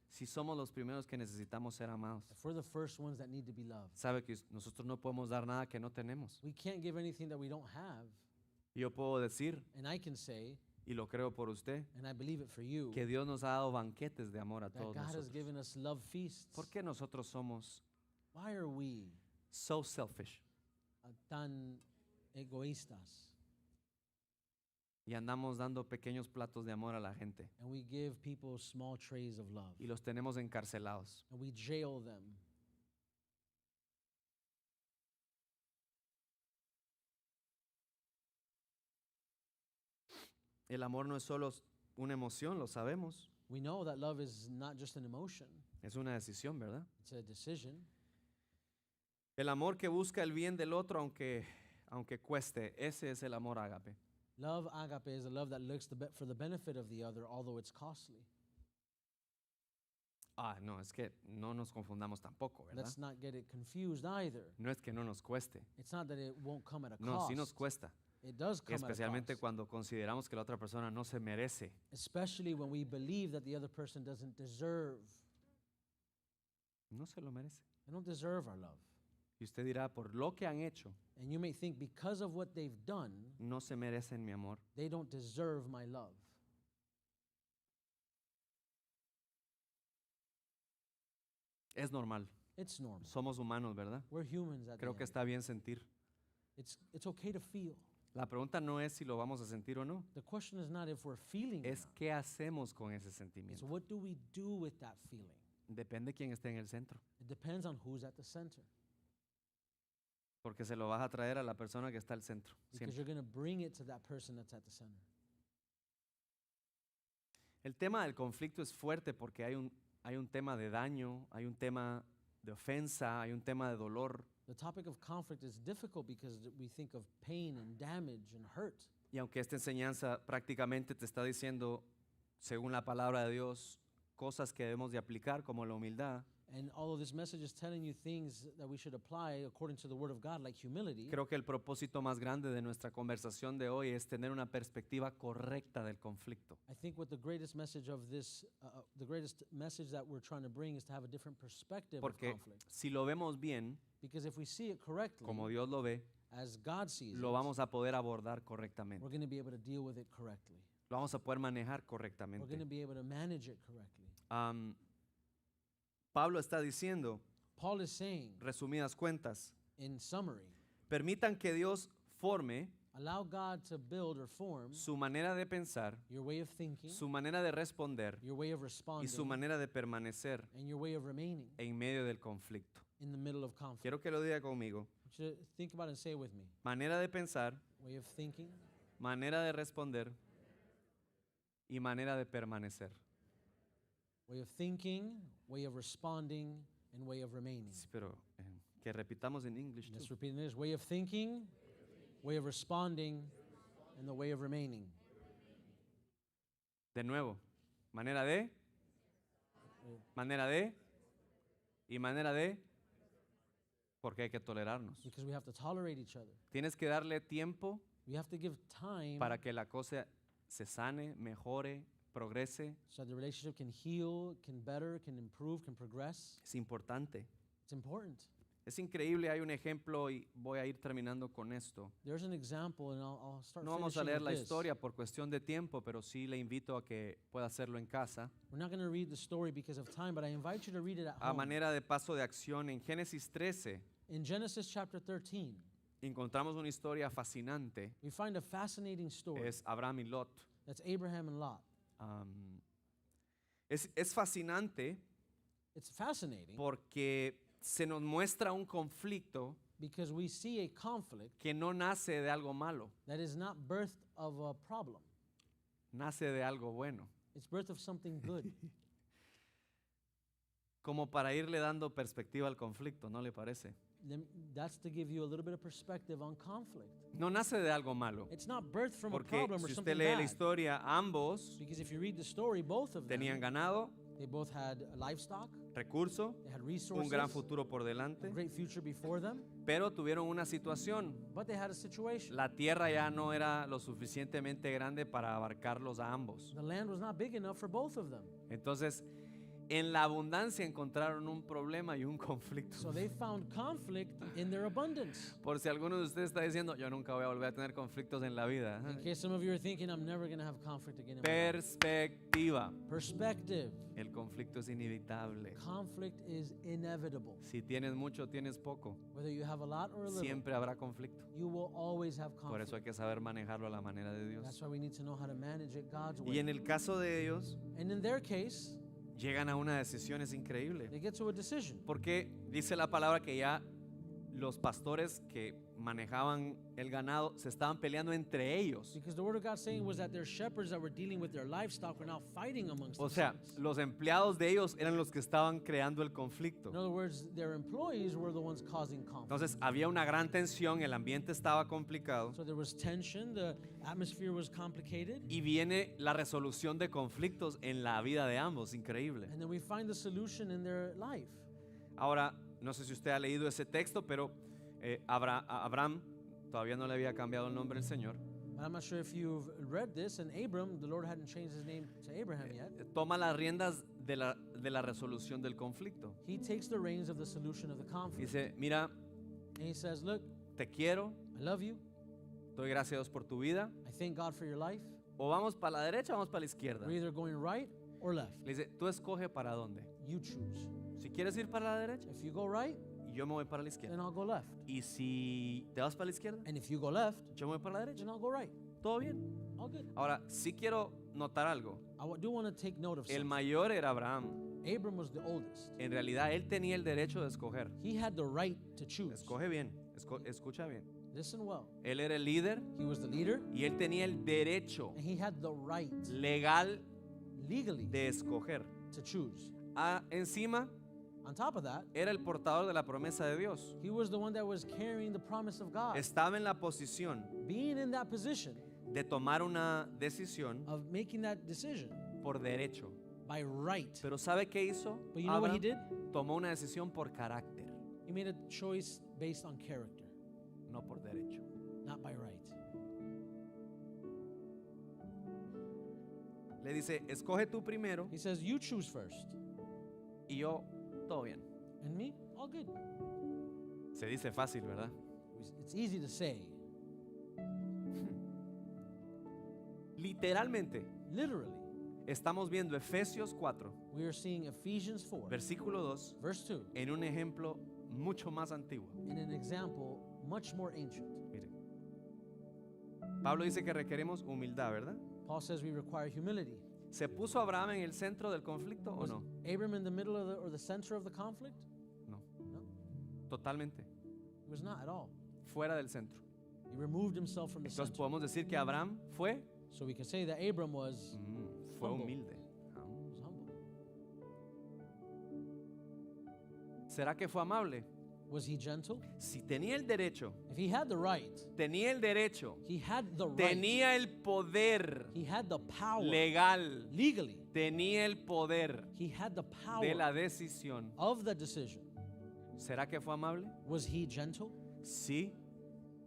Si somos los primeros que necesitamos ser amados. If we're the first ones that need to be loved, Sabe que nosotros no podemos dar nada que no tenemos. we can't give anything that we don't have. Y yo puedo decir, And I can say, y lo creo por usted, and I believe it for you, que Dios nos ha dado banquetes de amor a that todos God has nosotros. given us love feasts. ¿Por qué nosotros somos Why are we so selfish tan egoístas? y andamos dando pequeños platos de amor a la gente And we give people small trays of love. y los tenemos encarcelados? And we jail them. El amor no es solo una emoción, lo sabemos. We know that love is not just an emotion, Es una decisión, ¿verdad? it's a decision. El amor que busca el bien del otro aunque cueste, ese es el amor ágape. Love, agape, is a love that looks for the benefit of the other, although it's costly. No, es que no nos confundamos tampoco, ¿verdad? Let's not get it confused either. No es que no nos cueste. It's not that it won't come at a No, cost. sí nos cuesta. It does come Especialmente at a cost. cuando consideramos que la otra persona no se merece. Especially when we believe that the other person doesn't deserve. No se lo merece. They don't deserve our love. Y usted dirá, por lo que han hecho, And you may think because of what they've done, no se merecen mi amor. they don't deserve my love. Es normal. It's normal. Somos humanos, ¿verdad? We're humans at Creo the que end. está bien sentir. It's okay to feel. La pregunta no es si lo vamos a sentir o no. The question is not if we're feeling it. Es qué hacemos con ese It's sentimiento. what do we do with that feeling? Depende quién esté en el centro. It depends on who's at the center. Porque se lo vas a traer a la persona que está al centro. Because Siempre. you're going to bring it to that person that's at the center. El tema del conflicto es fuerte porque hay un tema de daño, hay un tema de ofensa, hay un tema de dolor. The topic of conflict is difficult because we think of pain and damage and hurt. Y aunque esta enseñanza prácticamente te está diciendo, según la palabra de Dios, cosas que debemos de aplicar como la humildad, And although this message is telling you things that we should apply according to the Word of God, like humility, creo que el propósito más grande de nuestra conversación de hoy es tener una perspectiva correcta del conflicto. I think what the greatest message of this, the greatest message that we're trying to bring is to have a different perspective of Porque conflict. si lo vemos bien, Because if we see it correctly, como Dios lo ve, as God sees lo it, vamos a poder abordar we're correctamente. going to be able to deal with it correctly. Lo vamos a poder manejar We're going to correctamente. be able to manage it correctly. Pablo está diciendo, Paul is saying, resumidas cuentas, in summary, permitan que Dios forme allow God to build or form su manera de pensar, your way of thinking, su manera de responder your way of y responding, su manera de permanecer and your way of remaining en medio del conflicto. in the middle of conflict. Quiero que lo diga conmigo. want you to think about it and say it with me. manera de pensar, Way of thinking, manera de responder y manera de permanecer. way of thinking, way of responding, and way of remaining. Sí, pero que repitamos en English. Let's too. repeat this. Way of thinking, way of responding, and the way of remaining. De nuevo, manera de y manera de, porque hay que tolerarnos. Because we have to tolerate each other. Tienes que darle tiempo We have to give time para que la cosa se sane, mejore, progrese. so the relationship can heal, can better, can improve, can progress. Es importante. It's important. Es increíble, hay un ejemplo y voy a ir terminando con esto. There's an example, and I'll start No vamos a finishing leer with la this. historia por cuestión de tiempo, pero sí le invito a que pueda hacerlo en casa. We're not going to read the story because of time, but I invite you to read it at A home. manera de paso de acción, en Génesis 13 In Genesis chapter 13, encontramos una historia fascinante. we find a fascinating story. Es Abraham y Lot. That's Abraham and Lot. Es fascinante It's fascinating porque se nos muestra un conflicto because we see a conflict que no nace de algo malo, that is not birthed of a problem. nace de algo bueno. It's birth of something good. Como para irle dando perspectiva al conflicto, ¿no le parece? That's to give you a little bit of perspective on conflict. No nace de algo malo, It's not birthed from a porque problem or si something usted lee la bad. historia, ambos Because if you read the story, both of them, tenían ganado, they both had livestock, recurso, they had un resources, gran futuro por a delante, great future before them, pero tuvieron una situación. but they had a situation. La tierra ya no era lo suficientemente grande para abarcarlos a ambos. The land was not big enough for both of them. Entonces, en la abundancia encontraron un problema y un conflicto. So they found conflict in their abundance. Por si alguno de ustedes está diciendo, yo nunca voy a volver a tener conflictos en la vida. In case some of you are thinking, I'm never going to have conflict again in my life. Perspectiva. Perspective. El conflicto es inevitable. Conflict is inevitable. Si tienes mucho, tienes poco. Whether you have a lot or a little, Siempre habrá conflicto. you will always have Por eso conflict. hay que saber manejarlo a la manera de That's Dios. why we need to know how to manage it God's Y way. en el caso de ellos, And in their case, llegan a una decisión, es increíble. they get to a decision. Porque dice la palabra que ya los pastores que manejaban el ganado se estaban peleando entre ellos. Because the word of God saying was that their shepherds that were dealing with their livestock were now fighting amongst O sea, themselves. los empleados de ellos eran los que estaban creando el conflicto. In other words, their employees were the ones causing conflict. Entonces había una gran tensión, el ambiente estaba complicado So there was tension, the atmosphere was complicated, y viene la resolución de conflictos en la vida de ambos, increíble. and then we find the solution in their life. Ahora, no sé si usted ha leído ese texto, pero Abraham todavía no le había cambiado el nombre al Señor. But I'm not sure if you've read this, and Abram, the Lord hadn't changed his name to Abraham yet. Toma las riendas de la resolución del conflicto. He takes the reins of the solution of the conflict. Dice, mira, And he says, look, te quiero, I love you. doy gracias a Dios por tu vida. I thank God for your life. O vamos para la derecha o vamos para la izquierda. We're either going right or left. Le dice, tú escoge para dónde. You choose. Si quieres ir para la derecha, If you go right, yo me voy para la izquierda. then I'll go left. Y si te vas para la izquierda, And if you go left, yo me voy para la derecha. then I'll go right. Todo bien. All good. Ahora, sí quiero notar algo. Do want to take note of El something. mayor era Abraham. Abram was the oldest. En realidad, él tenía el derecho de escoger. He had the right to choose. Escoge bien, escucha bien. Listen well. Él era el líder He was the leader, y él tenía el derecho and he had the right legal legally de escoger. to choose. Encima, On top of that, era el portador de la promesa de Dios. he was the one that was carrying the promise of God. Estaba en la posición Being in that position de tomar una decisión of making that decision por derecho. by right. Pero ¿sabe qué hizo? But you know what he Abraham did? tomó una decisión por carácter, He made a choice based on character, no por derecho. not by right. Le dice, escoge tú primero He says, you choose first. y yo, todo bien. And me, all good. Se dice fácil, ¿verdad? It's easy to say. Literalmente, Literally, estamos viendo Efesios 4, we are seeing Ephesians 4, versículo 2, verse 2, en un ejemplo mucho más antiguo. in an example much more ancient. Mire, Pablo dice que requeremos humildad, ¿verdad? Paul says we require humility. ¿Se puso Abraham en el centro del conflicto o Was no? Abram in the middle of or the center of the conflict? No, No, totalmente. He was not at all. fuera del centro. He removed himself from the Entonces center. podemos decir que Abraham fue, So we can say that Abram was fue Humble. humilde. humble. ¿Será que fue amable? Was he gentle? Si tenía el derecho, If he had the right, tenía el derecho, he had the right. tenía el poder He had the power. legal, Legally, tenía el poder he had the power de la decisión. of the decision. ¿Será que fue amable? Was he gentle? Sí,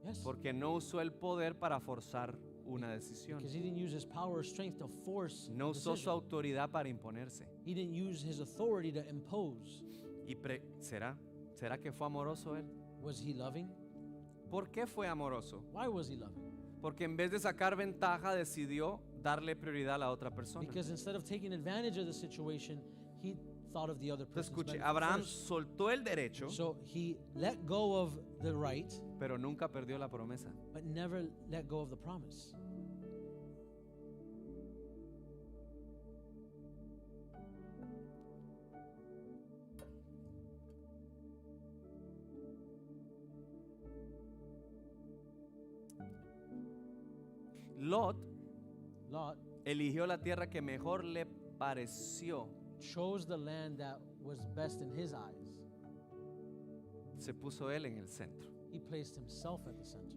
Yes. porque no usó el poder para forzar una decisión. Because he didn't use his power or strength to force No a usó su decision. autoridad para imponerse. He didn't use his authority to impose. ¿Y ¿Será que fue amoroso él? Was he loving? ¿Por qué fue amoroso? Why was he loving? Porque en vez de sacar ventaja decidió darle prioridad a la otra persona. Because instead of taking advantage of the situation, he thought of the other Entonces person's escuche, benefit Abraham first. soltó el derecho, So he let go of the right, pero nunca perdió la promesa. but never let go of the promise. Lot Lot eligió la tierra que mejor le pareció. chose the land that was best in his eyes. Se puso él en el centro. He placed himself at the center.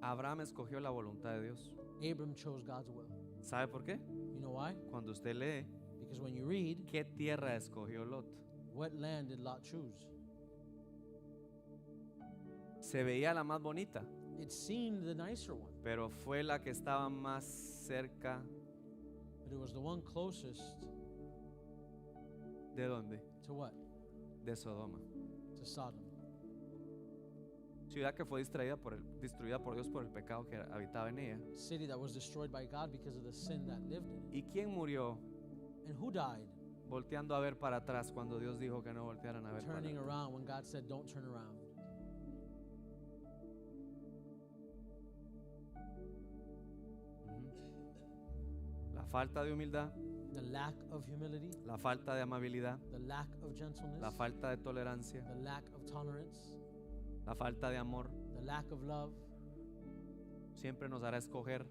Abraham escogió la voluntad de Dios. Abram chose God's will. ¿Sabe por qué? You know why? Cuando usted lee, Because when you read, ¿qué tierra escogió Lot? what land did Lot choose? Se veía la más bonita, It seemed the nicer one, pero fue la que estaba más cerca. but it was the one closest ¿De dónde? to what? De Sodoma. To Sodom. Ciudad que fue destruida por Dios por el pecado que habitaba en ella. City that was destroyed by God because of the sin that lived in it. ¿Y quién murió And who died? volteando a ver para atrás cuando Dios dijo que no voltearan a ver para Turning atrás? around when God said, don't turn around. La falta de humildad, The lack of humility, la falta de amabilidad, the lack of gentleness, la falta de tolerancia, the lack of tolerance, la falta de amor, the lack of love. siempre nos hará escoger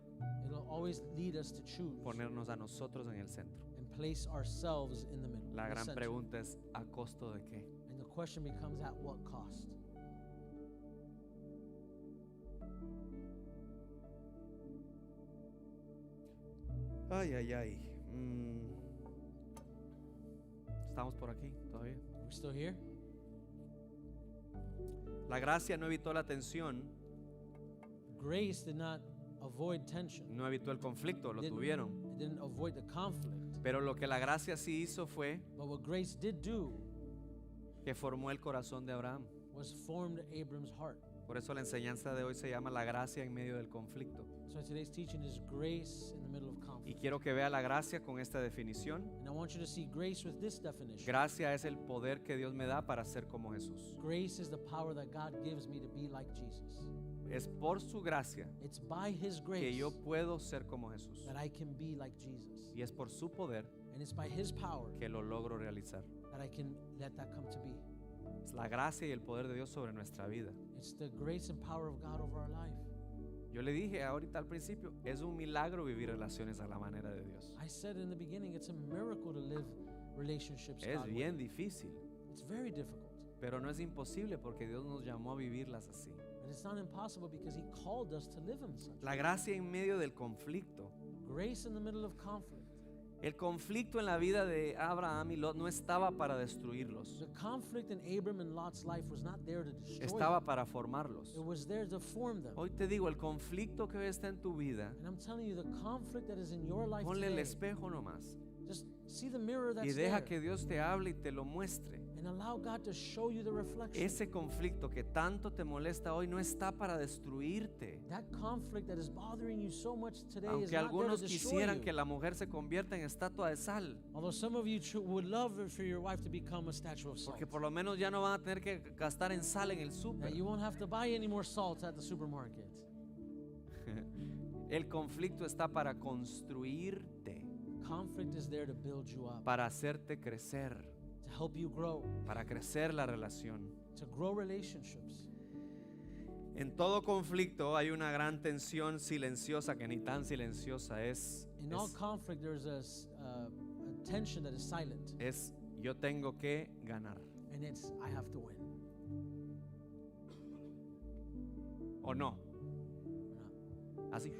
It'll always lead us to choose ponernos a nosotros en el centro. and place ourselves in the middle. La the gran center. pregunta es, ¿a costo de qué? And the question becomes, at what cost? Ay, ay, ay. Estamos por aquí todavía. Are we still here? La gracia no evitó la tensión, Grace did not avoid tension. no evitó el conflicto, lo Didn't- tuvieron. It didn't avoid the conflict. Pero lo que la gracia sí hizo fue But what grace did do que formó el corazón de Abraham. was formed Abram's heart. Por eso la enseñanza de hoy se llama la gracia en medio del conflicto. So today's teaching is grace in the middle of Y conflict. quiero que vea la gracia con esta definición. And I want you to see grace with this definition. Gracia es el poder que Dios me da para ser como Jesús. Grace is the power that God gives me to be like Jesus. Es por su gracia It's by His que grace yo puedo ser como Jesús. that I can be like Jesus. Y es por su poder And it's by His power que lo logro realizar. that I can let that come to be. Es la gracia y el poder de Dios sobre nuestra vida. It's the grace and power of God over our life. Yo le dije ahorita al principio, es un milagro vivir relaciones a la manera de Dios. I said in the beginning, it's a miracle to live relationships Es God way. bien difícil, It's very difficult. pero no es imposible porque Dios nos llamó a vivirlas así. But it's not impossible because He called us to live in such. La gracia en medio del conflicto. Grace in the middle of conflict. El conflicto en la vida de Abraham y Lot no estaba para destruirlos, The conflict in Abram and Lot's life was not there to destroy estaba them. para formarlos. It was there to form them. Hoy te digo, el conflicto que hoy está en tu vida, And I'm telling you, the conflict that is in your life ponle el today, espejo nomás just see the mirror y that's deja there que Dios te hable y te lo muestre. and allow God to show you the reflection. Ese conflicto que tanto te molesta hoy no está para destruirte. That conflict that is bothering you so much today is Aunque not there to algunos destroy quisieran you. que la mujer se convierta en estatua de sal, Although some of you would love for your wife to become a statue of salt. porque por lo menos ya no van a tener que gastar en sal en el súper. That you won't have to buy any more salt at the supermarket. El conflicto está para construirte, Conflict is there to build you up, para hacerte crecer, to help you grow, para crecer la relación. to grow relationships. En todo conflicto hay una gran tensión silenciosa que ni tan silenciosa es. In all conflict, there's a tension that is silent, Es yo tengo que ganar. and it's I have to win. ¿O no? Or not. Así.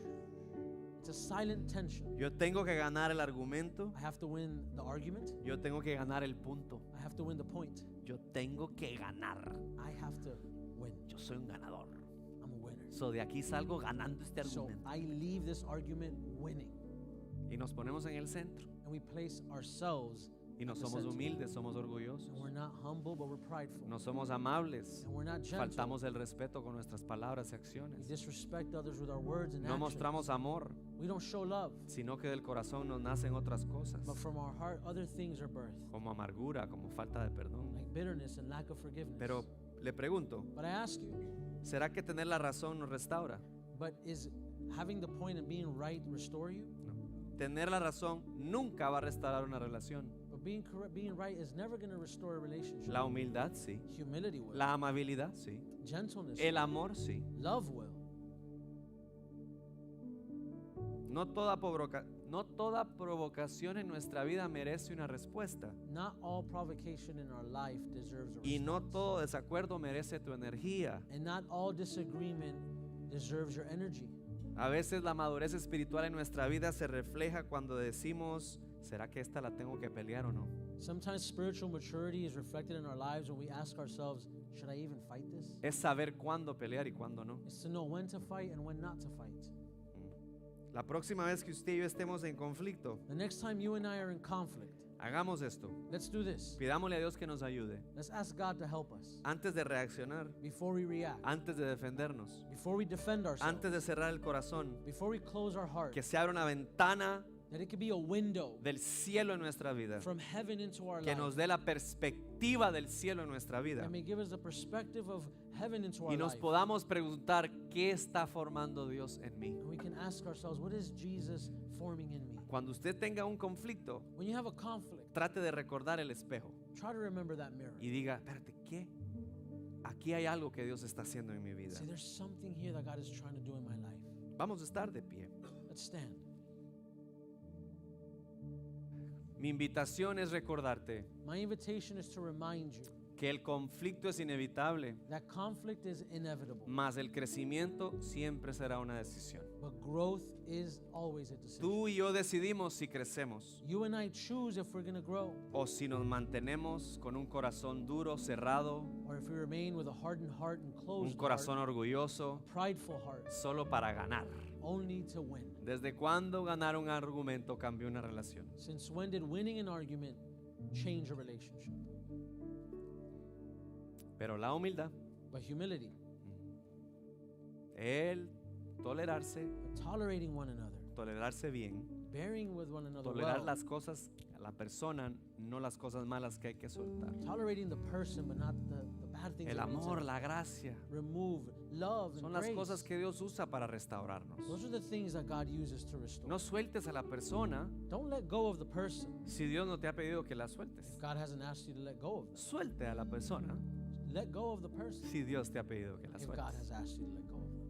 It's a silent tension. Yo tengo que ganar el argumento. I have to win the argument. Yo tengo que ganar el punto. I have to win the point. Yo tengo que ganar. I have to win. Yo soy un ganador. I'm a winner. So de aquí salgo ganando este So argumento. I leave this argument winning. Y nos ponemos en el centro. And we place ourselves, Y no at the somos center. humildes, somos orgullosos. And we're not humble, but we're prideful. No somos amables. And we're not gentle. Faltamos el respeto con nuestras palabras y We acciones. disrespect others with our words and No actions. mostramos amor, We don't show love, sino que del corazón nos nacen otras cosas, but from our heart, other things are birthed, como amargura, como falta de perdón. like bitterness and lack of forgiveness. Pero le pregunto, But I ask you, ¿será que tener la razón nos restaura? but is having the point and being right restore you? No. Tener la razón nunca va a restaurar una relación. But being correct, being right is never going to restore a relationship. La humildad sí. Humility will. La amabilidad sí. Gentleness El will. amor sí. Love will. No toda provocación en nuestra vida merece una respuesta. Not all provocation in our life deserves a Y no response. todo desacuerdo merece tu energía. And not all disagreement deserves your energy. A veces la madurez espiritual en nuestra vida se refleja cuando decimos, ¿será que esta la tengo que pelear o no? Sometimes spiritual maturity is reflected in our lives when we ask ourselves, should I even fight this? Es saber cuándo pelear y cuándo no. It's to know when to fight and when not to fight. La próxima vez que usted y yo estemos en conflicto, The next time you and I are in conflict, hagamos esto. let's do this. Pidámosle a Dios que nos ayude. Let's ask God to help us Antes de reaccionar, before we react, antes de defendernos, before we defend ourselves, antes de cerrar el corazón, before we close our heart, que se abra una ventana that it could be a window del cielo en nuestra vida, from heaven into our que life. nos dé la perspectiva del cielo en nuestra vida That may give us the perspective of heaven into y our nos life. podamos preguntar qué está formando Dios en mí. And we can ask ourselves, what is Jesus forming in me? Cuando usted tenga un conflicto, When you have a conflict, trate de recordar el espejo try to remember that mirror. y diga, espérate, ¿qué? Aquí hay algo que Dios está haciendo en mi vida. See, there's something here that God is trying to do in my life. Vamos a estar de pie. Let's stand. Mi invitación es recordarte My invitation is to remind you que el conflicto es inevitable, that conflict is inevitable, mas el crecimiento siempre será una decisión. but growth is always a decision. Tú y yo decidimos si crecemos You and I choose if we're going to grow o si nos mantenemos con un corazón duro, cerrado, or if we remain with a hardened heart and un closed corazón heart, orgulloso, a prideful heart, solo para ganar. only to win. ¿Desde cuándo ganar un argumento cambió una relación? Since when did winning an argument change a relationship? Pero la humildad, But humility, el tolerarse, but tolerating one another, tolerarse bien, bearing with one another tolerar well, las cosas, a la persona, no las cosas malas que hay que soltar. tolerating the person but not the bad things. El that we need to amor, la gracia, remove, love son and las grace. cosas que Dios usa para restaurarnos. Those are the things that God uses to restore. No sueltes a la persona Don't let go of the person si Dios no te ha pedido que la sueltes. if God hasn't asked you to let go of them. Suelte a la persona Let go of the person si Dios te ha pedido que la if God sueltes. has asked you to let go of them.